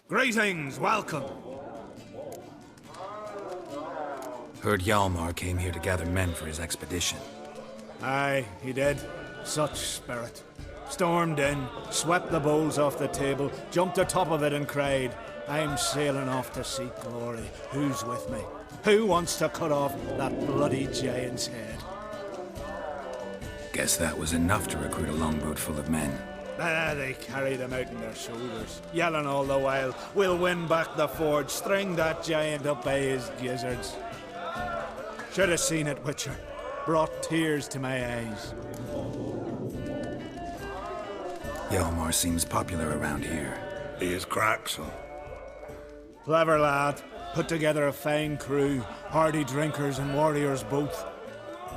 Greetings, welcome. Heard Hjalmar came here to gather men for his expedition. Aye, he did. Such spirit. Stormed in, swept the bowls off the table, jumped atop of it and cried, I'm sailing off to seek glory. Who's with me? Who wants to cut off that bloody giant's head? Guess that was enough to recruit a longboat full of men. They carried him out on their shoulders, yelling all the while, we'll win back the forge, string that giant up by his gizzards. Should have seen it, Witcher. Brought tears to my eyes. Hjalmar seems popular around here. He is crack, son. Clever lad. Put together a fine crew, hardy drinkers and warriors both.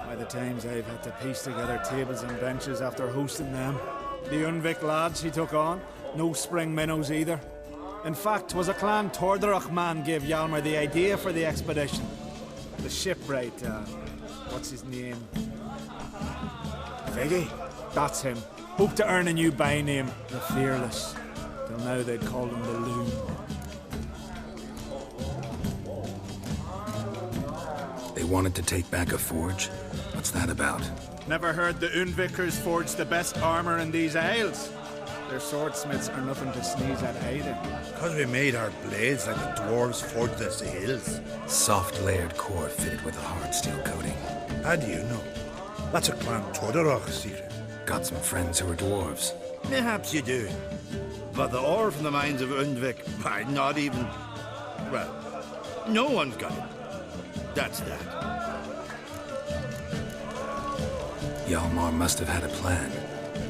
By the times I've had to piece together tables and benches after hosting them. The Unvik lads he took on, no spring minnows either. In fact, 'twas a clan Tordarach man gave Hjalmar the idea for the expedition. The shipwright, what's his name? Viggy? That's him. Hoped to earn a new by-name, the Fearless. Till now they'd called him the Loon. They wanted to take back a forge? What's that about? Never heard the Unvikers forge the best armor in these isles. Their swordsmiths are nothing to sneeze at either. Because we made our blades like the dwarves forged the sails. Soft layered core fitted with a hard steel coating. How do you know? That's a clan Tordarach secret. Got some friends who are dwarves. Perhaps you do. But the ore from the mines of Undvik, why, not even... Well, no one's got it. That's that. Hjalmar must have had a plan.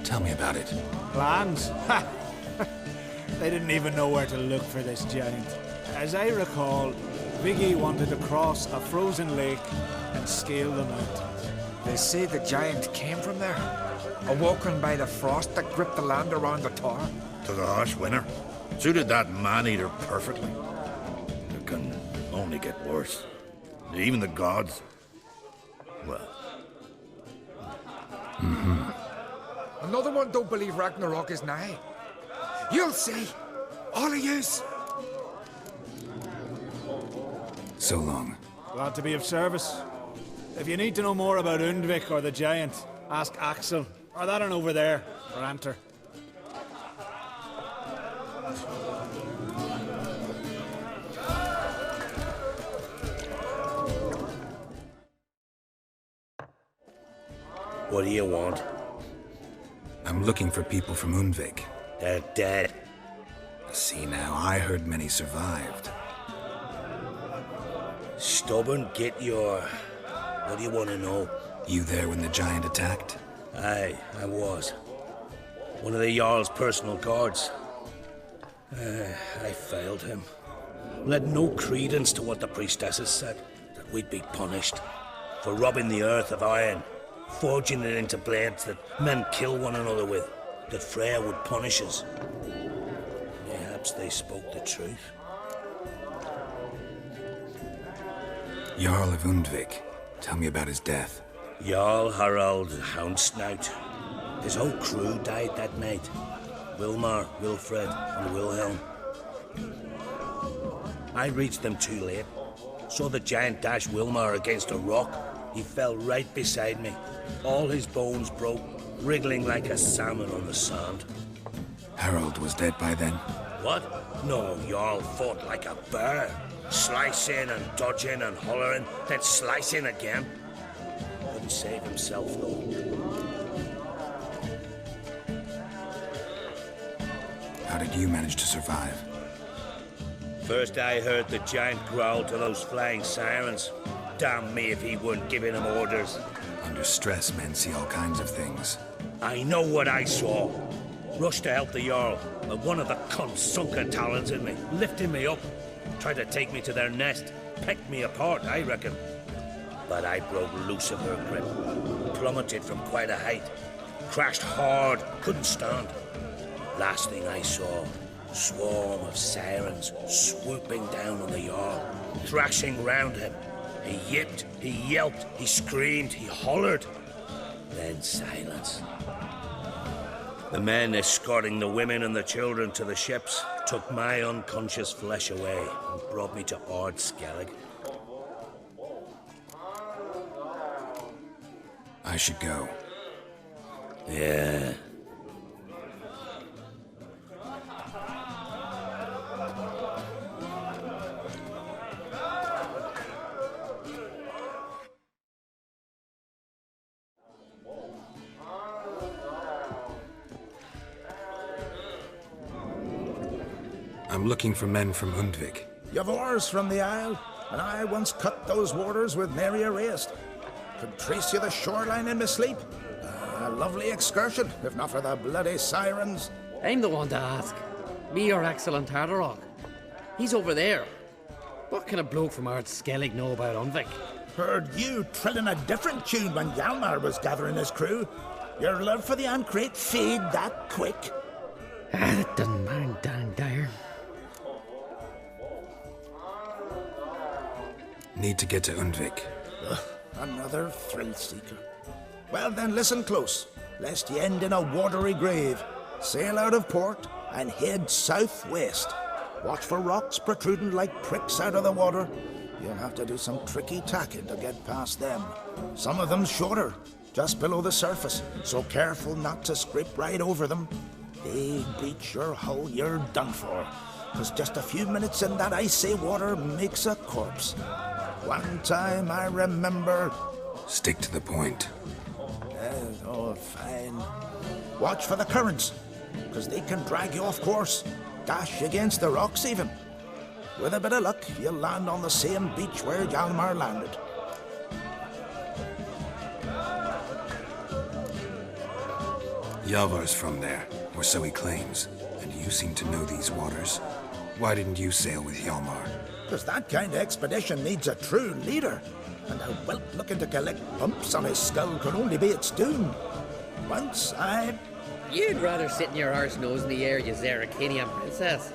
Tell me about it. Plans? Ha! They didn't even know where to look for this giant. As I recall, Viggy wanted to cross a frozen lake and scale the mountains. They say the giant came from there, awoken by the frost that gripped the land around the tower. To the harsh winter. Suited that man-eater perfectly. It can only get worse. Even the gods... well... Another one don't believe Ragnarok is nigh. You'll see. All of yous. So long. Glad to be of service. If you need to know more about Undvik or the giant, ask Axel, or that one over there, or Anter. What do you want? I'm looking for people from Undvik. They're dead. See now, I heard many survived. Stubborn, get your... What do you want to know? You there when the giant attacked? Aye, I was. One of the Jarl's personal guards. I failed him. Led no credence to what the priestesses said, that we'd be punished for robbing the earth of iron, forging it into blades that men kill one another with, that Freya would punish us. Perhaps they spoke the truth. Jarl of Undvik. Tell me about his death. Jarl Harald Houndsnout. His whole crew died that night. Wilmar, Wilfred, and Wilhelm. I reached them too late. Saw the giant dash Wilmar against a rock. He fell right beside me. All his bones broke, wriggling like a salmon on the sand. Harold was dead by then? What? No, Jarl fought like a bear. Slicing and dodging and hollering, then slicing again. Couldn't save himself, though. How did you manage to survive? First I heard the giant growl to those flying sirens. Damn me if he weren't giving them orders. Under stress, men see all kinds of things. I know what I saw. Rushed to help the Jarl, but one of the cunts sunk her talons in me, lifting me up. Tried to take me to their nest. Pecked me apart, I reckon. But I broke loose of her grip. Plummeted from quite a height. Crashed hard, couldn't stand. Last thing I saw, swarm of sirens swooping down on the Jarl, thrashing round him. He yipped, he yelped, he screamed, he hollered. Then silence. The men escorting the women and the children to the ships took my unconscious flesh away and brought me to Ard Skellig. I should go. Yeah. I'm looking for men from Undvik. You've oars from the Isle, and I once cut those waters with nary a race. Could trace you the shoreline in my sleep. A lovely excursion, if not for the bloody sirens. I'm the one to ask. Me or Axel and Tartarok. He's over there. What can a bloke from Ard Skellig know about Undvik? Heard you trilling a different tune when Hjalmar was gathering his crew. Your love for the Ancrate fade that quick. That doesn't mind Dan Dyer. Need to get to Undvik. Another thrill-seeker. Well then, listen close, lest ye end in a watery grave. Sail out of port and head southwest. Watch for rocks protruding like pricks out of the water. You'll have to do some tricky tacking to get past them. Some of them shorter, just below the surface, so careful not to scrape right over them. They breach your hull, you're done for. 'Cause just a few minutes in that icy water makes a corpse. One time I remember... Stick to the point. Oh, fine. Watch for the currents, 'cause they can drag you off course. Dash against the rocks even. With a bit of luck, you'll land on the same beach where Hjalmar landed. Yavar's from there, or so he claims. And you seem to know these waters. Why didn't you sail with Hjalmar? 'Cause that kind of expedition needs a true leader. And a whelp looking to collect bumps on his skull could only be its doom. Once I... You'd rather sit in your arse nose in the air, you Zeracanian princess.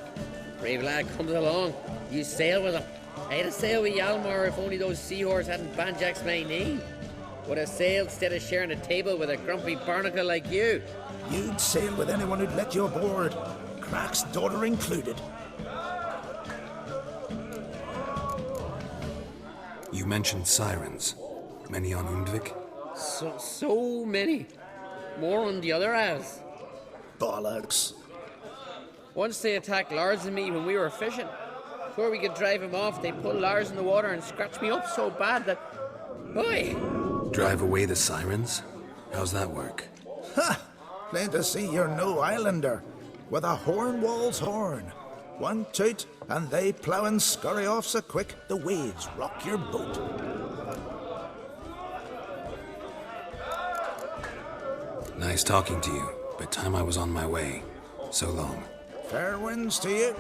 Brave lad comes along. You sail with him. I'd have sailed with Hjalmar if only those seahorses hadn't banjaxed my knee. Would have sailed instead of sharing a table with a grumpy barnacle like you. You'd sail with anyone who'd let you aboard. Crack's daughter included. You mentioned sirens. Many on Undvik? So many. More on the other halves. Bollocks. Once they attacked Lars and me when we were fishing. Before we could drive him off, they pulled Lars in the water and scratched me up so bad that... Oi! Drive away the sirens? How's that work? Ha! Plain to see you're no islander. With a Hornwall's horn. One toot, and they plough and scurry off so quick the waves rock your boat. Nice talking to you, but time I was on my way. So long. Fair winds to you.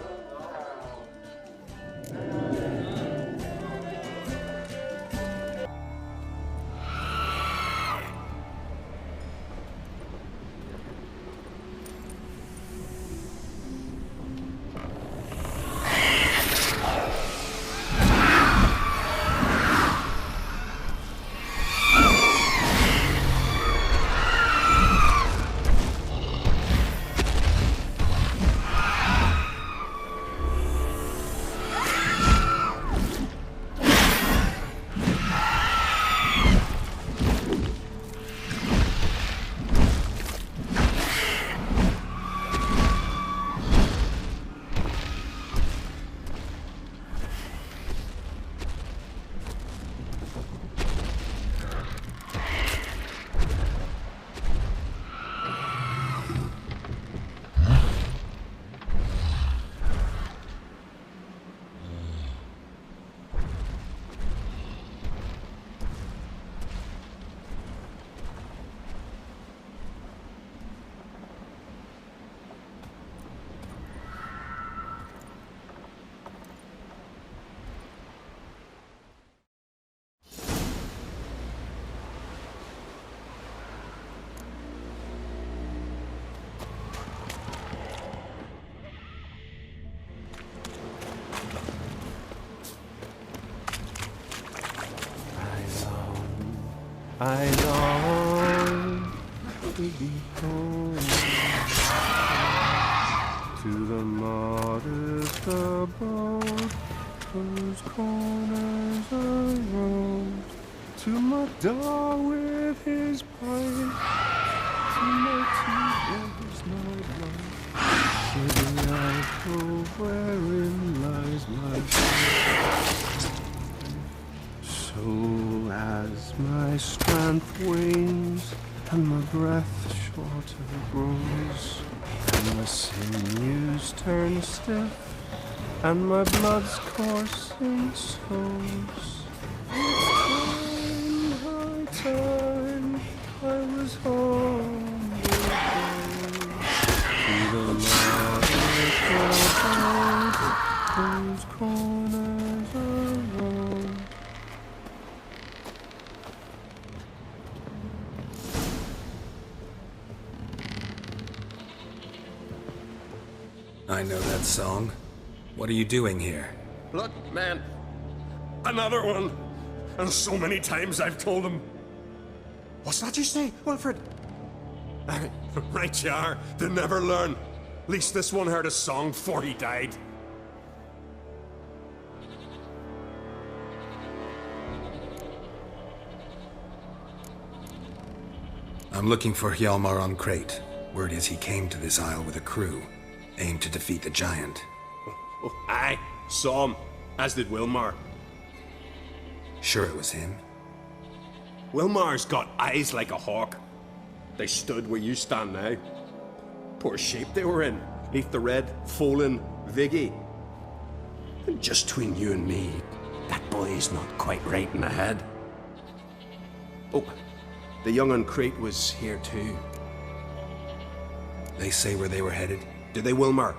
I long to be home. to the modest abode, whose corners are round, to my door with his pipe, to my tears night light, to the alcove wherein lies my soul. So as my strength wanes, and my breath shorter grows, and my sinews turn stiff, and my blood's coursing slows. Time I was home again, to the modest abode, whose corners are round. I know that song. What are you doing here? Look, man, another one. And so many times I've told him. What's that you say, Wilfred? Right you are. They never learn. At least this one heard a song before he died. I'm looking for Hjalmar on Crate. Word is he came to this isle with a crew, aimed to defeat the giant. Oh, aye, saw him, as did Wilmar. Sure it was him? Wilmar's got eyes like a hawk. They stood where you stand now. Poor shape they were in, neath the red, Folin, Viggy. And just between you and me, that boy's not quite right in the head. Oh, the young on Crate was here too. They say where they were headed? Did they, Wilmar?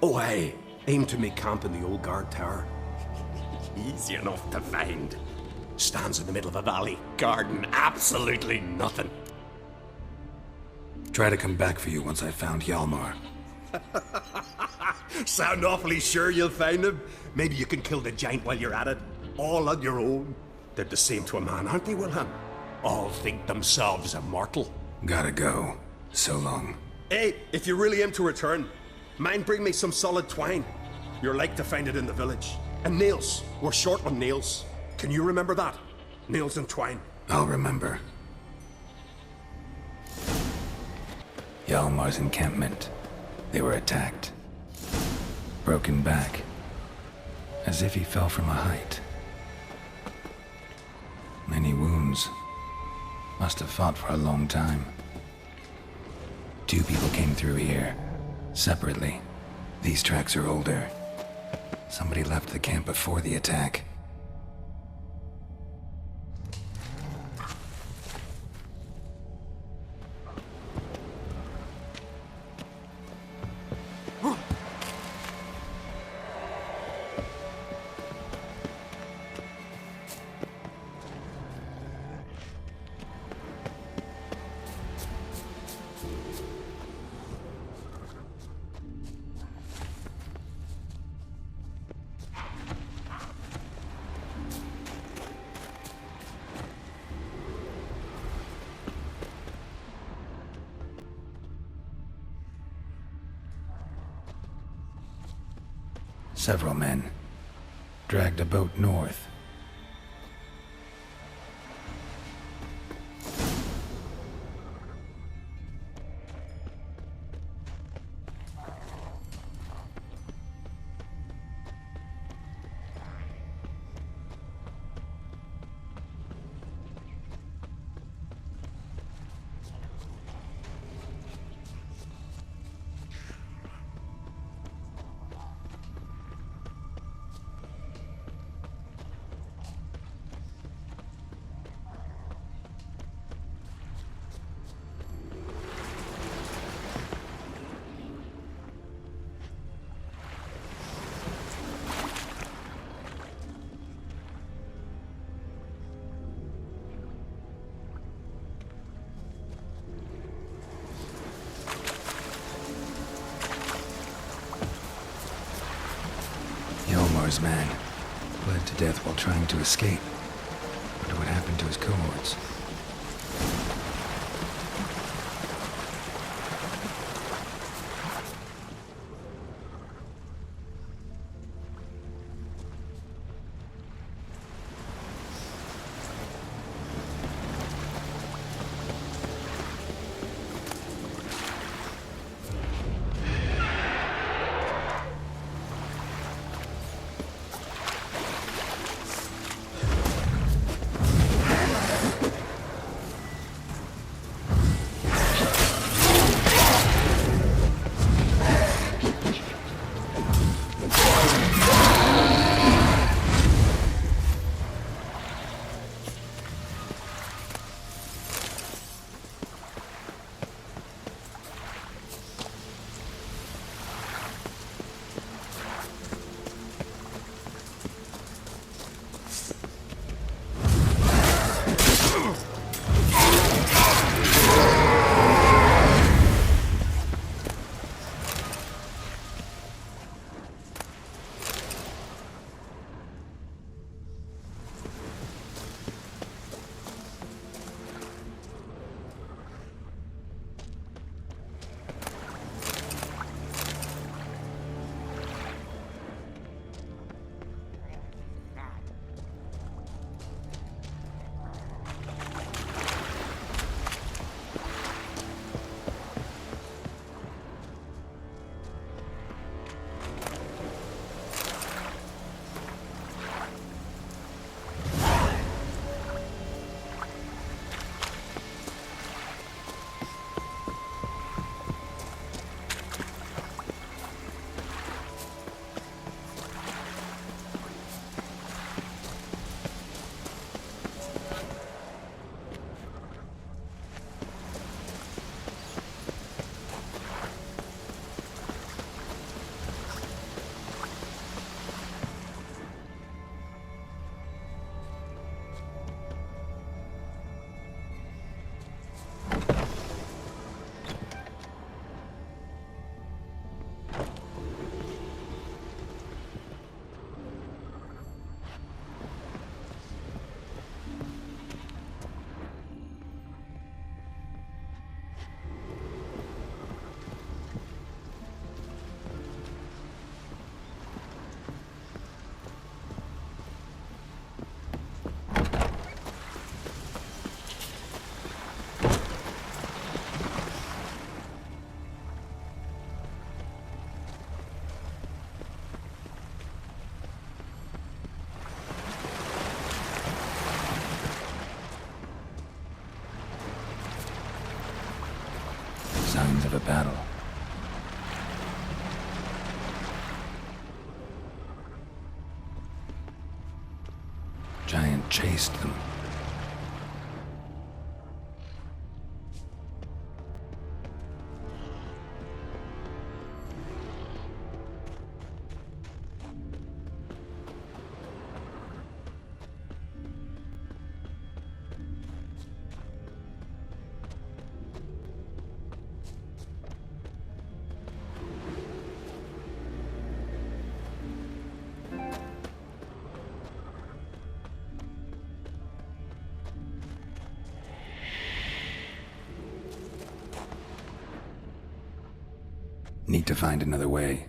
Oh, aye. Aimed to make camp in the old guard tower. Easy enough to find. Stands in the middle of a valley, garden absolutely nothing. Try to come back for you once I've found Hjalmar. Sound awfully sure you'll find him? Maybe you can kill the giant while you're at it. All on your own. They're the same to a man, aren't they, Wilhelm? All think themselves immortal. Gotta go. So long. Hey, if you really aim to return, mind bring me some solid twine. You're like to find it in the village. And nails. We're short on nails. Can you remember that? Nails and twine. I'll remember. Hjalmar's encampment. They were attacked. Broken back. As if he fell from a height. Many wounds. Must have fought for a long time. 2 people came through here. Separately. These tracks are older. Somebody left the camp before the attack. Several men dragged a boat north. Hjalmar's man bled to death while trying to escape. Wonder what happened to his cohorts. of a battle. Giant chased them. Need to find another way.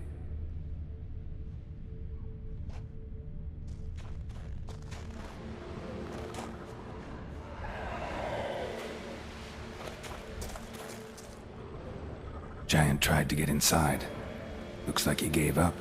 Giant tried to get inside. Looks like he gave up.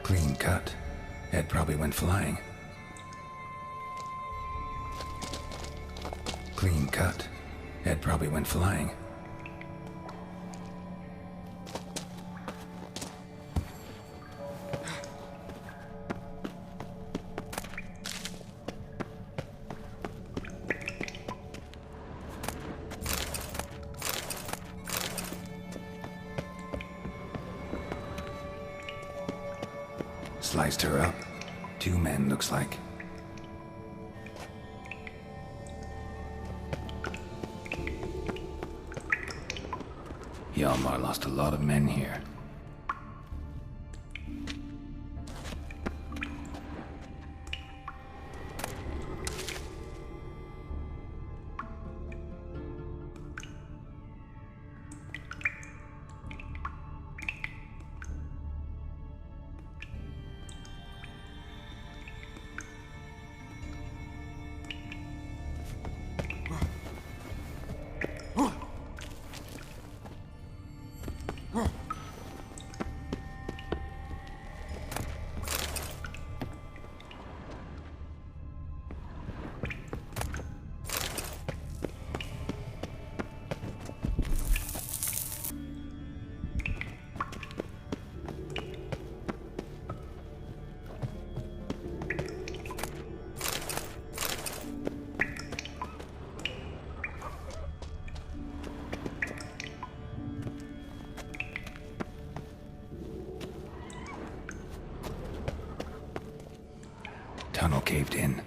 Clean cut. Head probably went flying. Clean cut. Head probably went flying. Sliced her up. 2 men, looks like. Hjalmar lost a lot of men here. Tunnel caved in.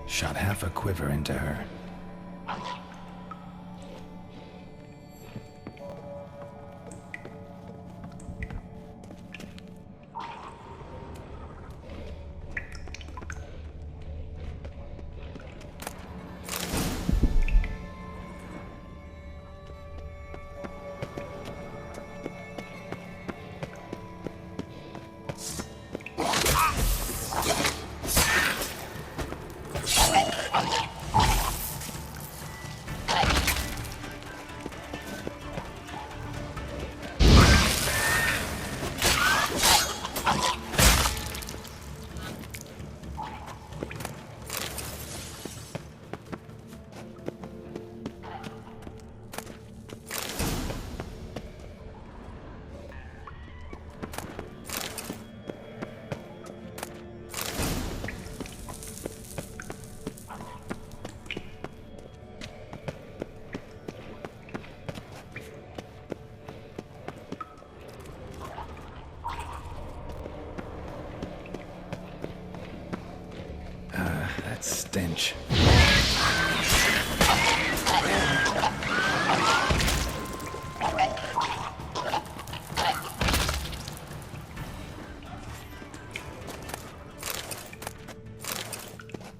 Shot half a quiver into her. That stench.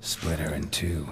Split her in two.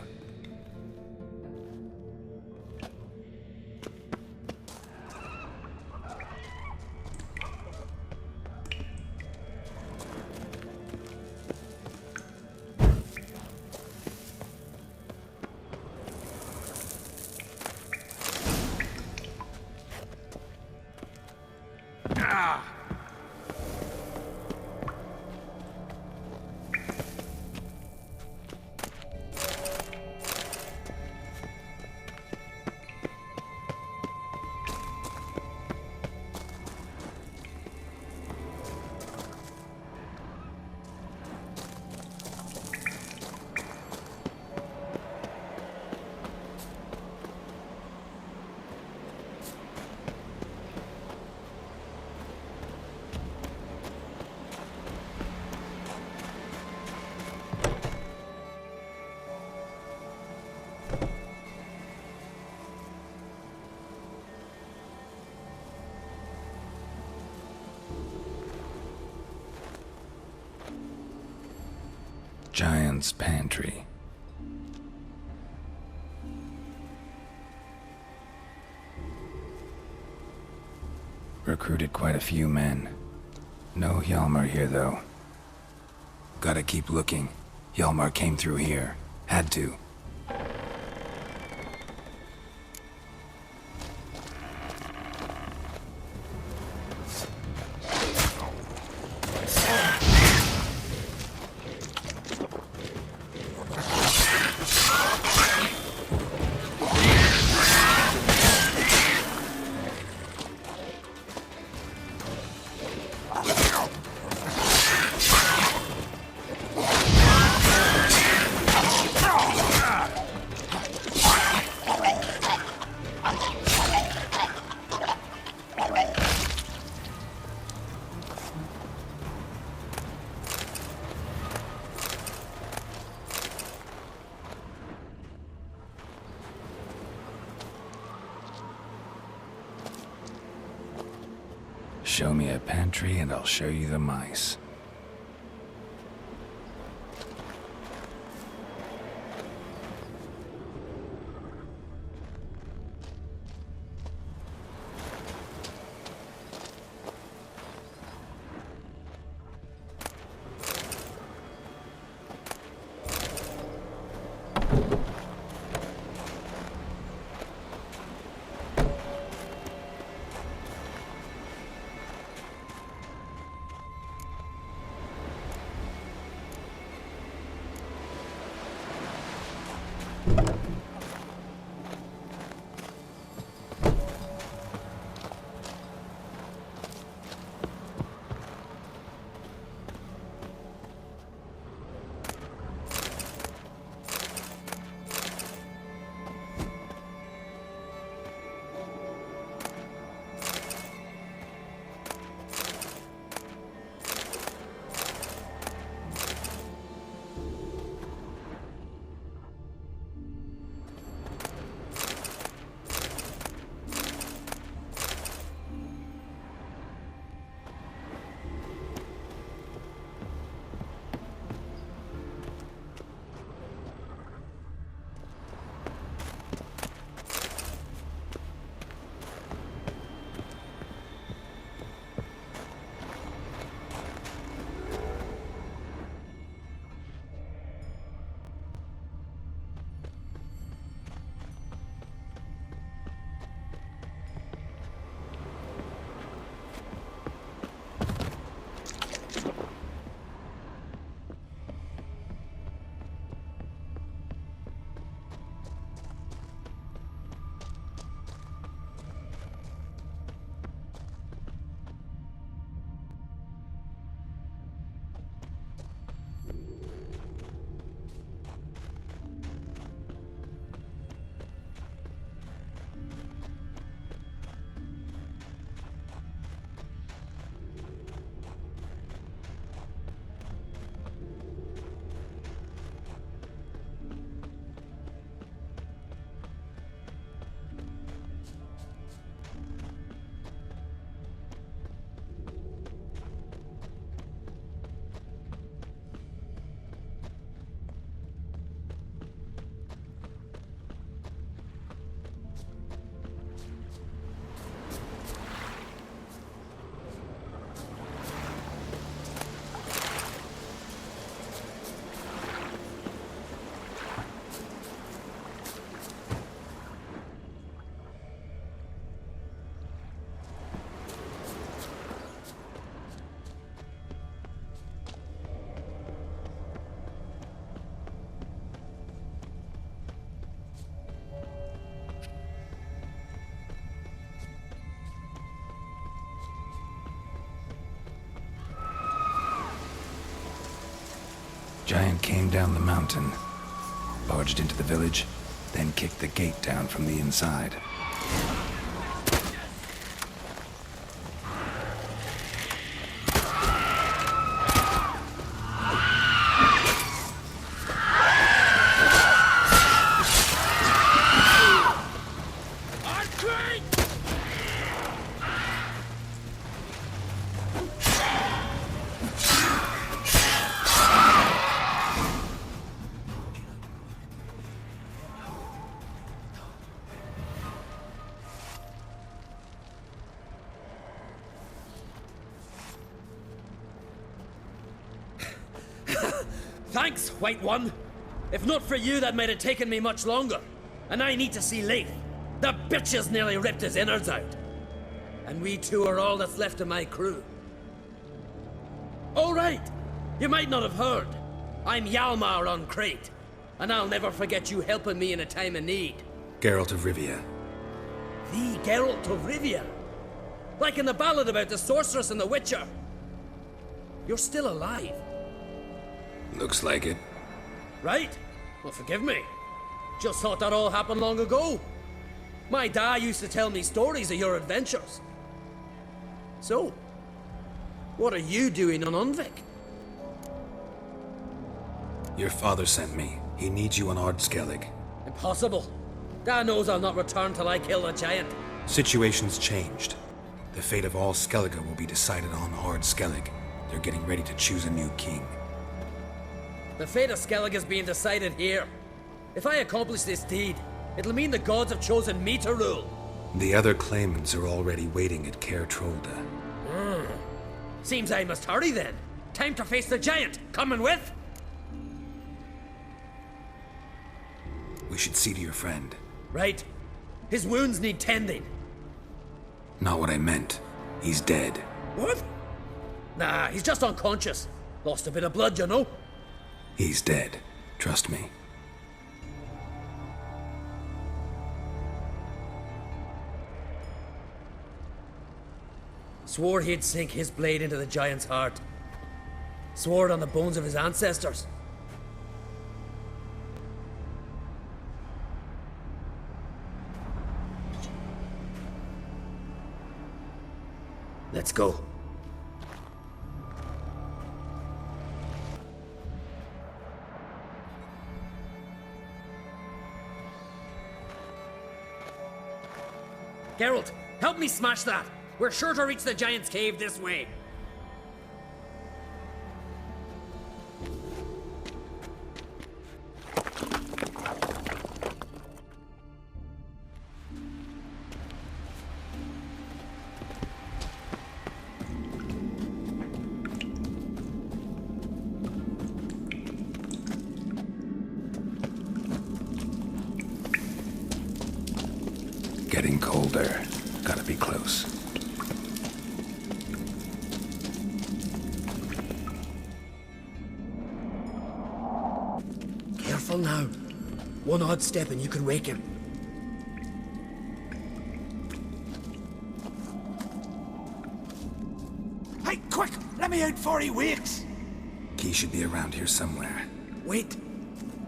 Giant's Pantry. Recruited quite a few men. No Hjalmar here, though. Gotta keep looking. Hjalmar came through here. Had to. Show me a pantry and I'll show you the mice. giant came down the mountain, barged into the village, then kicked the gate down from the inside. Thanks, White One. If not for you, that might have taken me much longer. And I need to see Leif. The bitch has nearly ripped his innards out. And we two are all that's left of my crew. All right. You might not have heard. I'm Hjalmar on Crete. And I'll never forget you helping me in a time of need. Geralt of Rivia. The Geralt of Rivia. Like in the ballad about the sorceress and the Witcher. You're still alive. Looks like it. Right? Well, forgive me. Just thought that all happened long ago. My dad used to tell me stories of your adventures. So, what are you doing on Unvik? Your father sent me. He needs you on Ardskellig. Impossible. Dad knows I'll not return till I kill the giant. Situation's changed. The fate of all Skellige will be decided on Ardskellig. They're getting ready to choose a new king. The fate of Skellige is being decided here. If I accomplish this deed, it'll mean the gods have chosen me to rule. The other claimants are already waiting at Caer Trolda. Seems I must hurry then. Time to face the giant. Coming with? We should see to your friend. Right. His wounds need tending. Not what I meant. He's dead. What? Nah, he's just unconscious. Lost a bit of blood, you know. He's dead. Trust me. Swore he'd sink his blade into the giant's heart. Swore it on the bones of his ancestors. Let's go. Geralt, help me smash that! We're sure to reach the giant's cave this way. Getting colder. Gotta be close. Careful now. One odd step and you can wake him. Hey, quick! Let me out before he wakes! Key should be around here somewhere. Wait.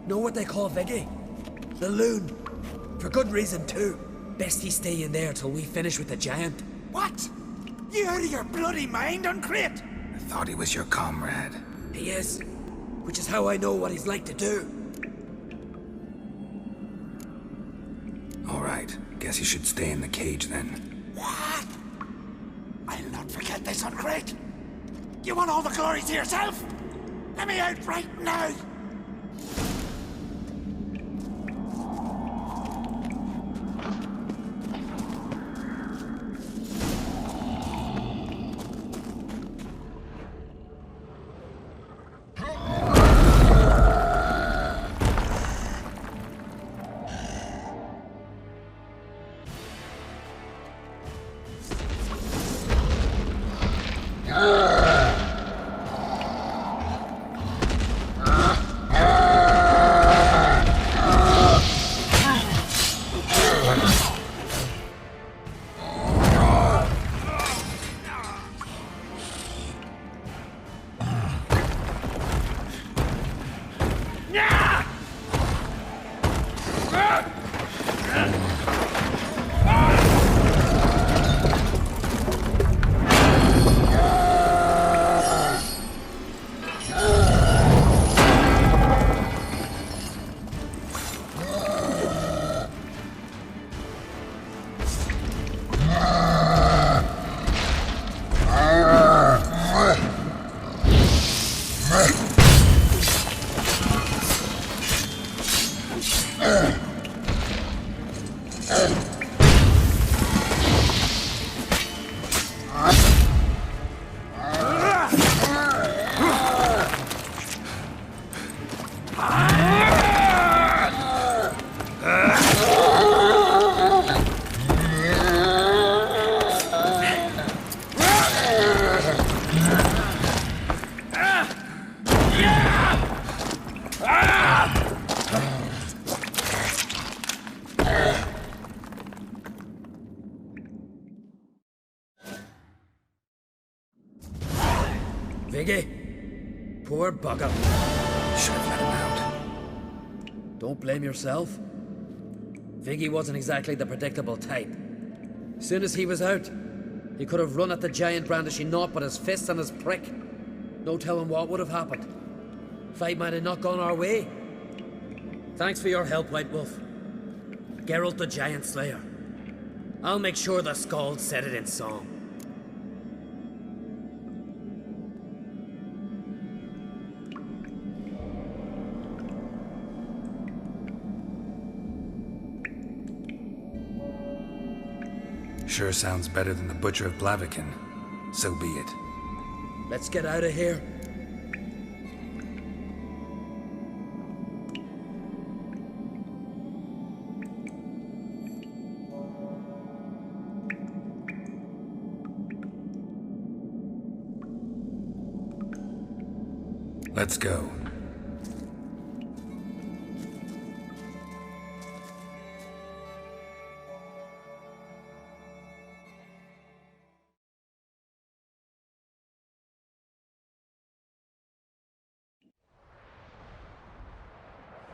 Know what they call Viggy? The loon. For good reason too. Best he stay in there till we finish with the giant. What? You out of your bloody mind on Crete? I thought he was your comrade. He is. Which is how I know what he's like to do. Alright, guess you should stay in the cage then. What? I'll not forget this on Crete. You want all the glory to yourself? Let me out right now! Viggy, poor bugger. Should have let him out. Don't blame yourself. Viggy wasn't exactly the predictable type. Soon as he was out, he could have run at the giant brandishing naught but his fist and his prick. No telling what would have happened. Fight might have not gone our way. Thanks for your help, White Wolf. Geralt the Giant Slayer. I'll make sure the Skald said it in song. Sure sounds better than the Butcher of Blaviken. So be it. Let's get out of here. Let's go.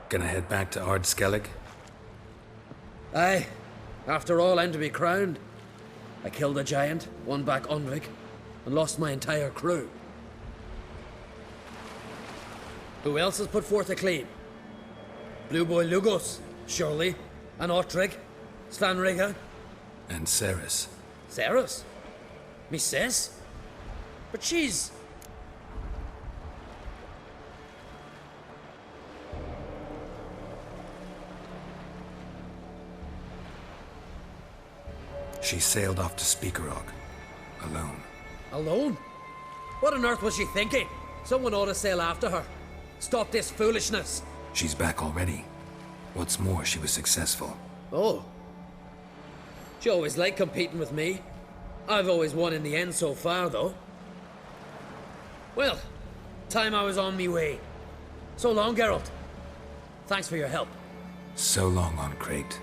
Gonna head back to Ard Skellig? Aye. After all, I'm to be crowned. I killed a giant, won back Unvik, and lost my entire crew. Who else has put forth a claim? Blue Boy Lugos, surely, and Ottrig, Svanriga. And Ceres. Ceres? Me sis? But she's... She sailed off to Speakerog. Alone. Alone? What on earth was she thinking? Someone ought to sail after her. Stop this foolishness. She's back already. What's more, she was successful. Oh. She always liked competing with me. I've always won in the end so far, though. Well, time I was on me way. So long, Geralt. Thanks for your help. So long on Crate.